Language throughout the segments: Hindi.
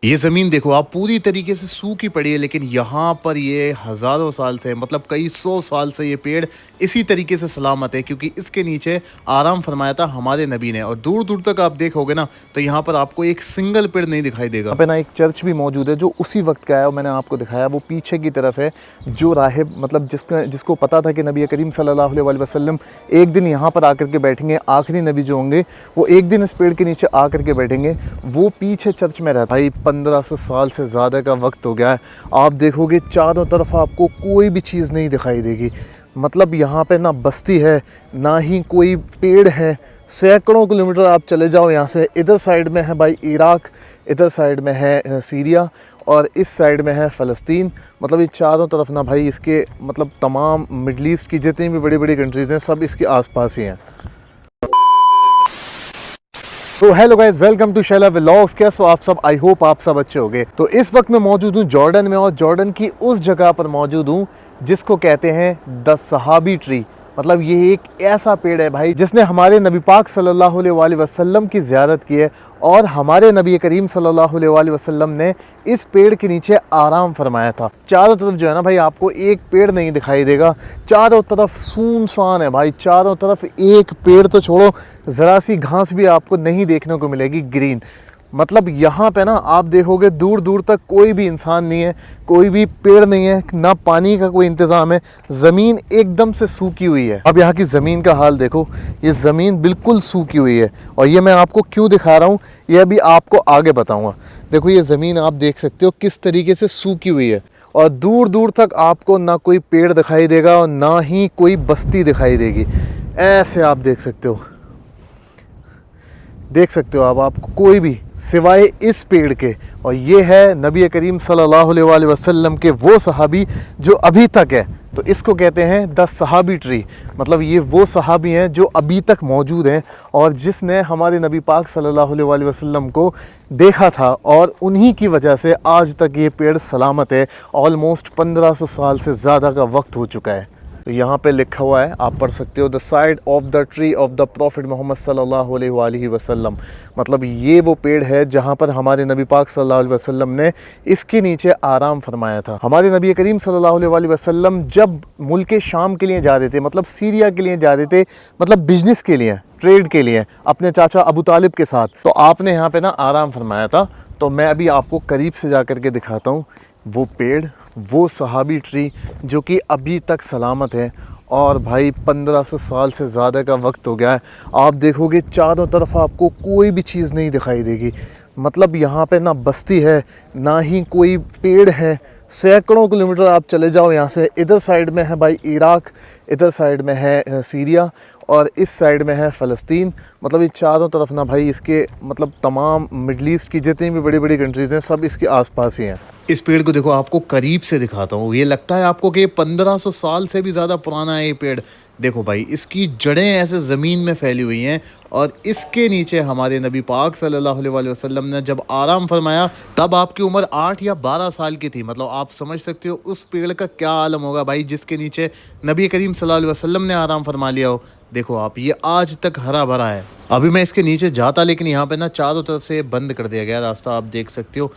ये ज़मीन देखो आप पूरी तरीके से सूखी पड़ी है, लेकिन यहाँ पर ये हज़ारों साल से मतलब कई सौ साल से ये पेड़ इसी तरीके से सलामत है, क्योंकि इसके नीचे आराम फरमाया था हमारे नबी ने। और दूर दूर तक आप देखोगे ना तो यहाँ पर आपको एक सिंगल पेड़ नहीं दिखाई देगा। यहाँ पे ना एक चर्च भी मौजूद है जो उसी वक्त का है, और मैंने आपको दिखाया वो पीछे की तरफ है। जो राहिब मतलब जिसको पता था कि नबी करीम सल्लल्लाहु अलैहि वसल्लम एक दिन यहाँ पर आकर के बैठेंगे, आखिरी नबी जो होंगे वो एक दिन इस पेड़ के नीचे आकर के बैठेंगे, वो पीछे चर्च में रहता। भाई 1500 साल से ज़्यादा का वक्त हो गया है। आप देखोगे चारों तरफ आपको कोई भी चीज़ नहीं दिखाई देगी। मतलब यहाँ पे ना बस्ती है ना ही कोई पेड़ है। सैकड़ों किलोमीटर आप चले जाओ यहाँ से। इधर साइड में है भाई इराक, इधर साइड में है सीरिया, और इस साइड में है फ़लस्तीन। मतलब ये चारों तरफ ना भाई इसके मतलब तमाम मिडल ईस्ट की जितनी भी बड़ी बड़ी कंट्रीज़ हैं सब इसके आसपास ही हैं। तो hello guys, welcome to Shaila vlogs. कैसे हो आप सब? आई होप आप सब अच्छे होंगे। तो इस वक्त मैं मौजूद हूँ जॉर्डन में, और जॉर्डन की उस जगह पर मौजूद हूँ जिसको कहते हैं द सहाबी ट्री। मतलब ये एक ऐसा पेड़ है भाई जिसने हमारे नबी पाक सल्लल्लाहु अलैहि वसल्लम की ज़ियारत की है, और हमारे नबी करीम सल्लल्लाहु अलैहि वसल्लम ने इस पेड़ के नीचे आराम फरमाया था। चारों तरफ जो है ना भाई आपको एक पेड़ नहीं दिखाई देगा, चारों तरफ सुनसान है भाई। चारों तरफ एक पेड़ तो छोड़ो, ज़रा सी घास भी आपको नहीं देखने को मिलेगी ग्रीन। मतलब यहाँ पे ना आप देखोगे दूर दूर तक कोई भी इंसान नहीं है, कोई भी पेड़ नहीं है, ना पानी का कोई इंतज़ाम है। ज़मीन एकदम से सूखी हुई है। अब यहाँ की ज़मीन का हाल देखो, ये ज़मीन बिल्कुल सूखी हुई है। और ये मैं आपको क्यों दिखा रहा हूँ ये अभी आपको आगे बताऊँगा। देखो ये ज़मीन आप देख सकते हो किस तरीके से सूखी हुई है, और दूर दूर तक आपको ना कोई पेड़ दिखाई देगा और ना ही कोई बस्ती दिखाई देगी। ऐसे आप देख सकते हो आपको कोई भी सिवाय इस पेड़ के। और ये है नबी करीम सल्लल्लाहु अलैहि वसल्लम के वो सहाबी जो अभी तक है। तो इसको कहते हैं द सहाबी ट्री। मतलब ये वो सहाबी हैं जो अभी तक मौजूद हैं, और जिसने हमारे नबी पाक सल्लल्लाहु अलैहि वसल्लम को देखा था, और उन्हीं की वजह से आज तक ये पेड़ सलामत है। ऑलमोस्ट 1500 साल से ज़्यादा का वक्त हो चुका है। तो यहाँ पे लिखा हुआ है, आप पढ़ सकते हो, the side of the tree of the prophet Mohammad सल्लल्लाहु अलैहि वसल्लम। मतलब ये वो पेड़ है जहाँ पर हमारे नबी पाक सल्लल्लाहु अलैहि वसल्लम ने इसके नीचे आराम फरमाया था। हमारे नबी करीम सल्लल्लाहु अलैहि वसल्लम जब मुल्क शाम के लिए जा रहे थे, मतलब सीरिया के लिए जा रहे थे, मतलब बिजनेस के लिए, ट्रेड के लिए, अपने चाचा अबू तालिब के साथ, तो आपने यहाँ पे ना आराम फरमाया था। तो मैं अभी आपको करीब से जा कर के दिखाता हूँ वो पेड़, वो सहाबी ट्री जो कि अभी तक सलामत है। और भाई 1500 साल से ज़्यादा का वक्त हो गया है। आप देखोगे चारों तरफ आपको कोई भी चीज़ नहीं दिखाई देगी। मतलब यहाँ पे ना बस्ती है ना ही कोई पेड़ है। सैकड़ों किलोमीटर आप चले जाओ यहाँ से। इधर साइड में है भाई इराक, इधर साइड में है सीरिया, और इस साइड में है फ़लस्तीन। मतलब ये चारों तरफ ना भाई इसके मतलब तमाम मिडल ईस्ट की जितनी भी बड़ी बड़ी कंट्रीज़ हैं सब इसके आसपास ही हैं। इस पेड़ को देखो, आपको करीब से दिखाता हूँ। ये लगता है आपको कि 1500 साल से भी ज़्यादा पुराना है ये पेड़। देखो भाई इसकी जड़ें ऐसे ज़मीन में फैली हुई हैं, और इसके नीचे हमारे नबी पाक सल्लल्लाहु अलैहि वसल्लम ने जब आराम फरमाया तब आपकी उम्र 8 या 12 साल की थी। मतलब आप समझ सकते हो उस पेड़ का क्या आलम होगा भाई जिसके नीचे नबी करीम सल्लल्लाहु अलैहि वसल्लम ने आराम फरमा लिया हो। देखो आप, ये आज तक हरा भरा है। अभी मैं इसके नीचे जाता, लेकिन यहाँ पे ना चारों तरफ से बंद कर दिया गया रास्ता, आप देख सकते हो।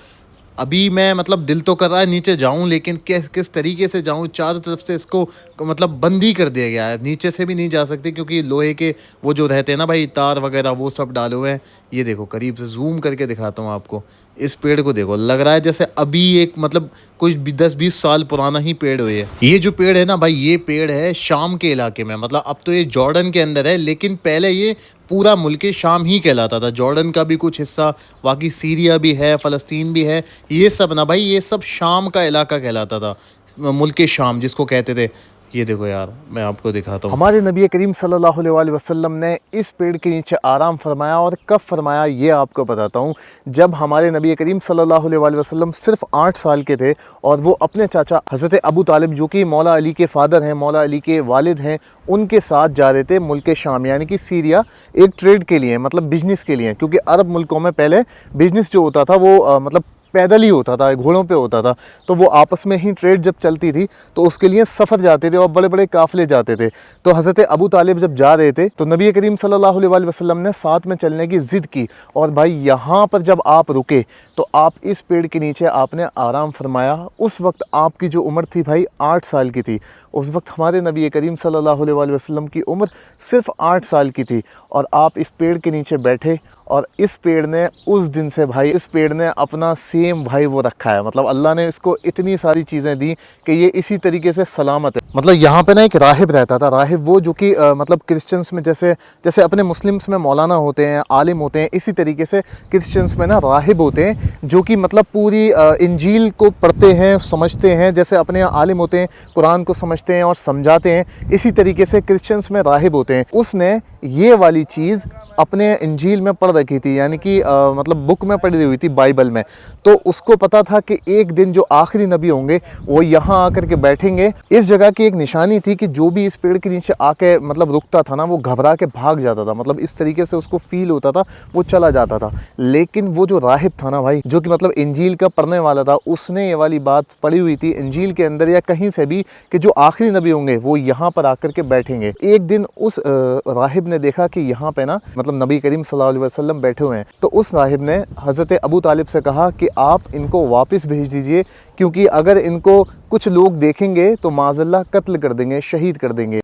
अभी मैं मतलब दिल तो कर रहा है नीचे जाऊं, लेकिन किस तरीके से जाऊं, चारों तरफ से इसको मतलब बंद ही कर दिया गया है। नीचे से भी नहीं जा सकते क्योंकि लोहे के वो जो रहते हैं ना भाई तार वगैरह, वो सब डाले हुए हैं। ये देखो करीब से जूम करके दिखाता हूँ आपको। इस पेड़ को देखो, लग रहा है जैसे अभी एक मतलब कुछ 10-20 साल पुराना ही पेड़ हुई है। ये जो पेड़ है ना भाई, ये पेड़ है शाम के इलाके में। मतलब अब तो ये जॉर्डन के अंदर है, लेकिन पहले ये पूरा मुल्क शाम ही कहलाता था। जॉर्डन का भी कुछ हिस्सा, बाकी सीरिया भी है, फ़लस्तीन भी है, ये सब ना भाई ये सब शाम का इलाका कहलाता था, मुल्क शाम जिसको कहते थे। ये देखो यार, मैं आपको दिखाता हूँ। हमारे नबी करीम सल्लल्लाहु अलैहि वसल्लम ने इस पेड़ के नीचे आराम फरमाया, और कब फरमाया ये आपको बताता हूँ। जब हमारे नबी करीम सल्लल्लाहु अलैहि वसल्लम सिर्फ 8 साल के थे, और वो अपने चाचा हज़रत अबू तालिब जो कि मौला अली के फ़ादर हैं, मौला अली के वालिद हैं, उनके साथ जा रहे थे मुल्क शाम यानी कि सीरिया, एक ट्रेड के लिए, मतलब बिजनेस के लिए। क्योंकि अरब मुल्कों में पहले बिजनेस जो होता था वो मतलब पैदल ही होता था, घोड़ों पे होता था। तो वो आपस में ही ट्रेड जब चलती थी तो उसके लिए सफ़र जाते थे और बड़े बड़े काफ़िले जाते थे। तो हज़रत अबू तालिब जब जा रहे थे तो नबी करीम सल्लल्लाहु अलैहि वसल्लम ने साथ में चलने की ज़िद की, और भाई यहाँ पर जब आप रुके तो आप इस पेड़ के नीचे आपने आराम फरमाया। उस वक्त आपकी जो उम्र थी भाई 8 साल की थी। उस वक्त हमारे नबी करीम सल्लल्लाहु अलैहि वसल्लम की उम्र सिर्फ 8 साल की थी, और आप इस पेड़ के नीचे बैठे, और इस पेड़ ने उस दिन से भाई, इस पेड़ ने अपना सेम भाई वो रखा है। मतलब अल्लाह ने इसको इतनी सारी चीज़ें दी कि ये इसी तरीके से सलामत है। मतलब यहाँ पे ना एक राहिब रहता था, राहिब वो जो कि मतलब क्रिश्चियंस में जैसे जैसे अपने मुस्लिम्स में मौलाना होते हैं, आलिम होते हैं, इसी तरीके से क्रिश्चियंस में ना राहिब होते हैं जो कि मतलब पूरी इंजील को पढ़ते हैं, समझते हैं। जैसे अपने यहाँ आलिम होते हैं, कुरान को समझते हैं और समझाते हैं, इसी तरीके से क्रिश्चियंस में राहिब होते हैं। उसने ये वाली चीज़ अपने इंजील में पढ़ रखी थी, यानी कि मतलब बुक में पढ़ी हुई थी, बाइबल में। तो उसको पता था कि एक दिन जो आखिरी नबी होंगे वो यहाँ आकर के बैठेंगे। इस जगह की एक निशानी थी कि जो भी इस पेड़ के नीचे आके मतलब रुकता था ना, वो घबरा के भाग जाता था। मतलब इस तरीके से उसको फील होता था, वो चला जाता था। लेकिन वो जो राहिब था ना भाई, जो कि मतलब इंजील का पढ़ने वाला था, उसने ये वाली बात पढ़ी हुई थी इंजील के अंदर या कहीं से भी कि जो आखिरी नबी होंगे वो यहाँ पर आकर के बैठेंगे। एक दिन उस राहिब ने देखा कि यहाँ पे ना मतलब नबी करीम सल्लल्लाहु अलैहि वसल्लम बैठे हुए हैं। तो उस राहिब ने हज़रत अबू तालिब से कहा कि आप इनको वापस भेज दीजिए, क्योंकि अगर इनको कुछ लोग देखेंगे तो माज़अल्लाह कत्ल कर देंगे, शहीद कर देंगे।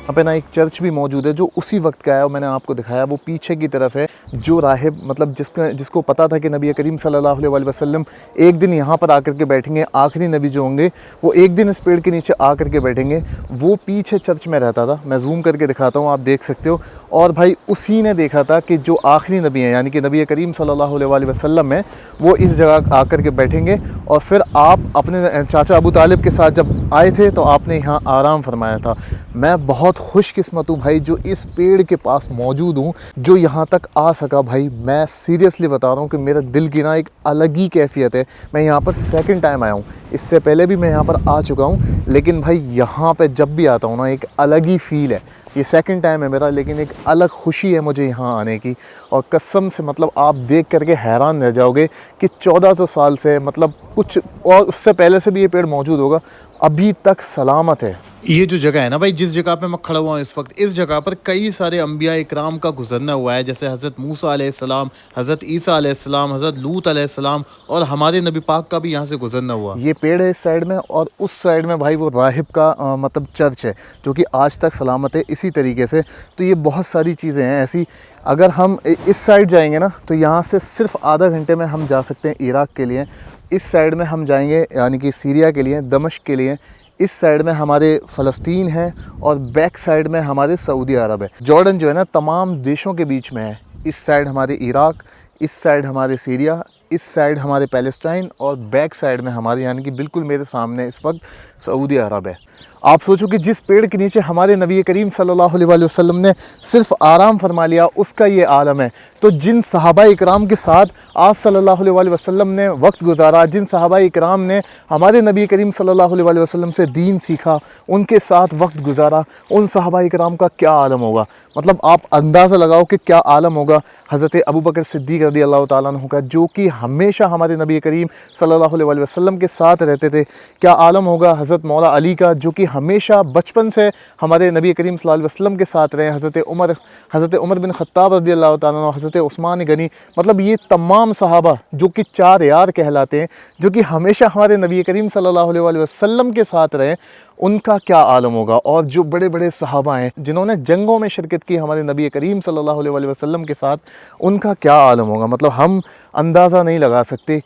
यहाँ पे ना एक चर्च भी मौजूद है जो उसी वक्त का है, और मैंने आपको दिखाया वो पीछे की तरफ है। जो राहिब मतलब जिसको पता था कि नबी करीम सल्लल्लाहु अलैहि वसल्लम एक दिन यहाँ पर आकर के बैठेंगे, आखिरी नबी जो होंगे वो एक दिन इस पेड़ के नीचे आकर के बैठेंगे, वो पीछे चर्च में रहता था। मैं जूम करके दिखाता हूँ, आप देख सकते हो। और भाई उसी ने देखा था कि जो आखिरी नबी हैं, यानी कि नबी करीम सल्लल्लाहु अलैहि वसल्लम है, वो इस जगह आकर के बैठेंगे। और फिर आप अपने चाचा अबू तालिब के साथ जब आए थे तो आपने यहाँ आराम फरमाया था। मैं बहुत खुशकिस्मत हूँ भाई जो इस पेड़ के पास मौजूद हूँ, जो यहाँ तक आ सका। भाई मैं सीरियसली बता रहा हूँ कि मेरे दिल की ना एक अलग ही कैफियत है। मैं यहाँ पर सेकंड टाइम आया हूँ, इससे पहले भी मैं यहाँ पर आ चुका हूँ, लेकिन भाई यहाँ पे जब भी आता हूँ ना एक अलग ही फील है। ये सेकंड टाइम है मेरा, लेकिन एक अलग खुशी है मुझे यहाँ आने की। और कसम से मतलब आप देख करके हैरान रह जाओगे कि 1400 साल से मतलब कुछ और उससे पहले से भी ये पेड़ मौजूद होगा, अभी तक सलामत है। ये जो जगह है ना भाई, जिस जगह पे मैं खड़ा हुआ हूँ इस वक्त, इस जगह पर कई सारे अंबिया इकराम का गुजरना हुआ है। जैसे हज़रत मूसा अलैहिस्सलाम, हज़रत ईसा अलैहिस्सलाम, हज़रत लूत अलैहिस्सलाम, और हमारे नबी पाक का भी यहाँ से गुजरना हुआ। ये पेड़ है इस साइड में, और उस साइड में भाई वो राहिब का मतलब चर्च है जो कि आज तक सलामत है इसी तरीके से। तो ये बहुत सारी चीज़ें हैं ऐसी। अगर हम इस साइड जाएंगे ना तो यहाँ से सिर्फ आधा घंटे में हम जा सकते हैं इराक़ के लिए। इस साइड में हम जाएंगे यानी कि सीरिया के लिए, दमिश्क के लिए। इस साइड में हमारे फ़लस्तीन है, और बैक साइड में हमारे सऊदी अरब है। जॉर्डन जो है ना तमाम देशों के बीच में है। इस साइड हमारे इराक़, इस साइड हमारे सीरिया, इस साइड हमारे पैलेस्टाइन, और बैक साइड में हमारे यानी कि बिल्कुल मेरे सामने इस वक्त सऊदी अरब है। आप सोचो कि जिस पेड़ के नीचे हमारे नबी करीम सल्लल्लाहु अलैहि वसल्लम ने सिर्फ आराम फरमा लिया उसका ये आलम है। तो जिन सहाबा इकराम के साथ आप सल्लल्लाहु अलैहि वसल्लम ने वक्त गुजारा, जिन सहाबा इकराम ने हमारे नबी करीम सल्लल्लाहु अलैहि वसल्लम से दीन सीखा, उनके साथ वक्त गुजारा, उन सहाबा इकराम का क्या आलम होगा। मतलब आप अंदाज़ा लगाओ कि क्या आलम होगा हज़रत अबू बकर सिद्दीक़ रज़ियल्लाहु ताला अन्हु का, जो कि हमेशा हमारे नबी करीम सल्लल्लाहु अलैहि वसल्लम के साथ रहते थे। क्या आलम होगा हज़रत मौला अली का, जो कि हमेशा बचपन से हमारे नबी करीम सल्लल्लाहु अलैहि वसल्लम के साथ रहे। हज़रत उमर बिन ख़त्ताब रज़ियल्लाहु ताला अन्हु, हज़रत उस्मान गनी, मतलब ये तमाम सहाबा जो कि 4 यार कहलाते हैं, जो कि हमेशा हमारे नबी करीम सल्लल्लाहु अलैहि वसल्लम के साथ रहे, उनका क्या आलम होगा। और जो बड़े बड़े सहाबा हैं जिन्होंने जंगों में शिरकत की हमारे नबी करीम सल्लल्लाहु अलैहि वसल्लम के साथ, उनका क्या आलम होगा। मतलब हम अंदाज़ा नहीं लगा सकते।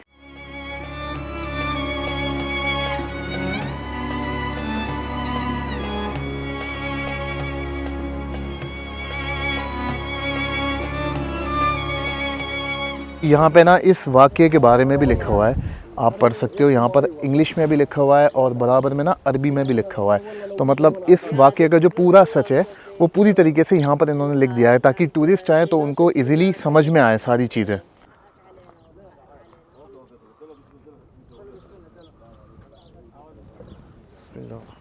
यहाँ पे ना इस वाक़ये के बारे में भी लिखा हुआ है, आप पढ़ सकते हो। यहाँ पर इंग्लिश में भी लिखा हुआ है और बराबर में ना अरबी में भी लिखा हुआ है। तो मतलब इस वाक़ये का जो पूरा सच है वो पूरी तरीके से यहाँ पर इन्होंने लिख दिया है ताकि टूरिस्ट आए तो उनको इजीली समझ में आए सारी चीज़ें।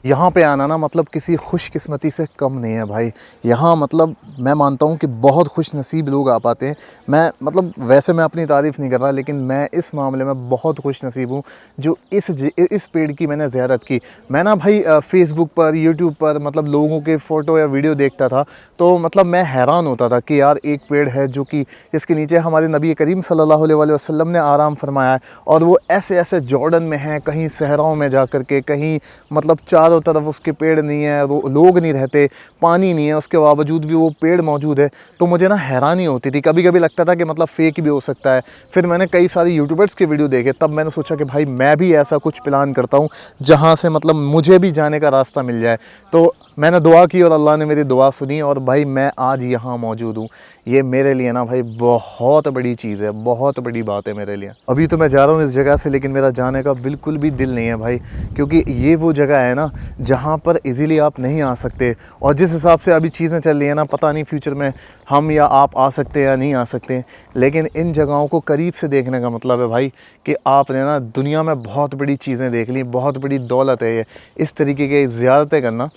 यहाँ पे आना ना मतलब किसी खुशकिस्मती से कम नहीं है भाई। यहाँ मतलब मैं मानता हूँ कि बहुत खुश नसीब लोग आ पाते हैं। मैं मतलब वैसे मैं अपनी तारीफ़ नहीं कर रहा, लेकिन मैं इस मामले में बहुत खुश नसीब हूँ जो इस पेड़ की मैंने ज़ियारत की। मैं ना भाई फ़ेसबुक पर, यूट्यूब पर मतलब लोगों के फ़ोटो या वीडियो देखता था, तो मतलब मैं हैरान होता था कि यार एक पेड़ है जो कि जिसके नीचे हमारे नबी करीम सल्लल्लाहु अलैहि वसल्लम ने आराम फरमाया है, और वो ऐसे ऐसे जॉर्डन में है, कहीं सहराओं में जा कर के, कहीं मतलब चारों तरफ उसके पेड़ नहीं है, लोग नहीं रहते, पानी नहीं है, उसके बावजूद भी वो पेड़ मौजूद है। तो मुझे ना हैरानी होती थी, कभी कभी लगता था कि मतलब फेक भी हो सकता है। फिर मैंने कई सारे यूट्यूबर्स के वीडियो देखे, तब मैंने सोचा कि भाई मैं भी ऐसा कुछ प्लान करता हूँ जहाँ से मतलब मुझे भी जाने का रास्ता मिल जाए। तो मैंने दुआ की और अल्लाह ने मेरी दुआ सुनी, और भाई मैं आज यहाँ मौजूद हूँ। ये मेरे लिए ना भाई बहुत बड़ी चीज़ है, बहुत बड़ी बात है मेरे लिए। अभी तो मैं जा रहा हूँ इस जगह से, लेकिन मेरा जाने का बिल्कुल भी दिल नहीं है भाई, क्योंकि ये वो जगह है ना जहाँ पर इजीली आप नहीं आ सकते। और जिस हिसाब से अभी चीज़ें चल रही हैं ना, पता नहीं फ्यूचर में हम या आप आ सकते हैं या नहीं आ सकते। लेकिन इन जगहों को करीब से देखने का मतलब है भाई कि आपने ना दुनिया में बहुत बड़ी चीज़ें देख ली, बहुत बड़ी दौलत है ये। इस तरीके की ज़ियारतें करना,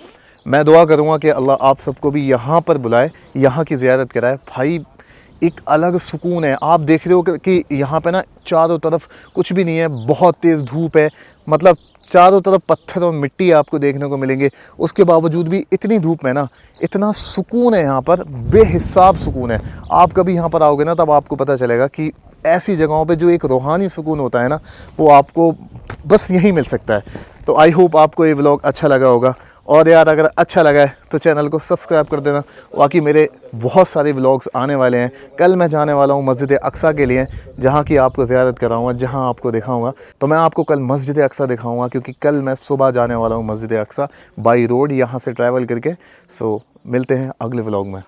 मैं दुआ करूँगा कि अल्लाह आप सबको भी यहाँ पर बुलाए, यहाँ की ज़ियारत कराए। भाई एक अलग सुकून है। आप देख रहे हो कि यहाँ पे ना चारों तरफ कुछ भी नहीं है, बहुत तेज़ धूप है, मतलब चारों तरफ पत्थर और मिट्टी आपको देखने को मिलेंगे। उसके बावजूद भी इतनी धूप में ना इतना सुकून है यहाँ पर, बेहिसाब सुकून है। आप कभी यहाँ पर आओगे ना तब आपको पता चलेगा कि ऐसी जगहों पे जो एक रूहानी सुकून होता है ना, वो आपको बस यहीं मिल सकता है। तो आई होप आपको ये व्लॉग अच्छा लगा होगा, और यार अगर अच्छा लगा है तो चैनल को सब्सक्राइब कर देना। बाकी मेरे बहुत सारे व्लॉग्स आने वाले हैं। कल मैं जाने वाला हूँ मस्जिद अक्सा के लिए, जहाँ की आपको ज़ियारत कराऊँगा, जहाँ आपको दिखाऊँगा। तो मैं आपको कल मस्जिद अक्सा दिखाऊँगा, क्योंकि कल मैं सुबह जाने वाला हूँ मस्जिद अक्सा बाई रोड यहाँ से ट्रैवल करके। सो मिलते हैं अगले व्लॉग में।